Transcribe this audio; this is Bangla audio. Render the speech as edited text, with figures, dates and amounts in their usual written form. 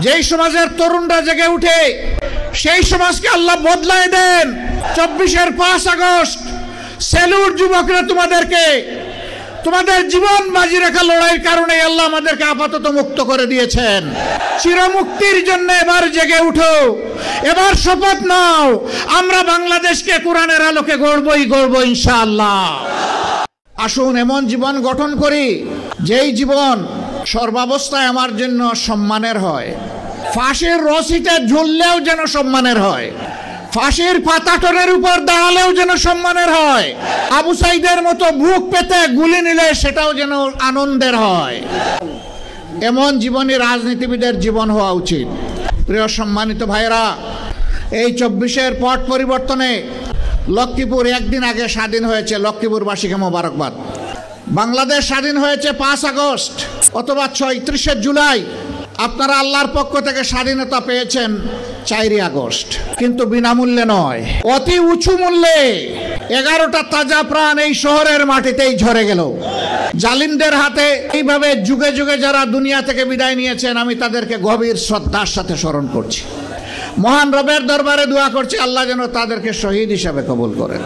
যেই সমাজের তরুণরা জেগে উঠে সেই সমাজকে আল্লাহ বদলায় দেন। 24-এর 5 আগস্ট সেলুট যুবকরা, তোমাদেরকে তোমাদের জীবন বাজি রাখা লড়াইয়ের কারণে আল্লাহ আমাদেরকে আপাতত মুক্ত করে দিয়েছেন। চিরমুক্তির জন্য এবার জেগে উঠো, এবার শপথ নাও, আমরা বাংলাদেশকে কোরআনের আলোকে গড়বো ইনশাআল্লাহ। আসুন এমন জীবন গঠন করি যেই জীবন সর্বাবস্থায় আমার জন্য সম্মানের হয়, ফাঁসির রশিতে ঝুললেও যেন সম্মানের হয়, ফাঁসির পাতাটনের উপর দাঁড়ালেও যেন সম্মানের হয়, আবু সাইদের মতো বুক পেতে গুলি নিলে সেটাও যেন আনন্দের হয়। এমন জীবনই রাজনীতিবিদের জীবন হওয়া উচিত। প্রিয় সম্মানিত ভাইরা, এই 24-এর পট পরিবর্তনে লক্ষ্মীপুর একদিন আগে স্বাধীন হয়েছে। লক্ষ্মীপুরবাসীকে মোবারকবাদ। বাংলাদেশ স্বাধীন হয়েছে 5 আগস্ট অথবা 30 জুলাই। আপনারা আল্লাহর পক্ষ থেকে স্বাধীনতা পেয়েছেন 4 আগস্ট, কিন্তু বিনামূল্যে নয়, অতি উঁচু মূল্যে। 11টা তাজা প্রাণ এই শহরের মাটিতেই ঝরে গেল জালিমদের হাতে। এইভাবে যুগে যুগে যারা দুনিয়া থেকে বিদায় নিয়েছেন, আমি তাদেরকে গভীর শ্রদ্ধার সাথে স্মরণ করছি। মহান রবের দরবারে দোয়া করছি আল্লাহ যেন তাদেরকে শহীদ হিসাবে কবুল করেন।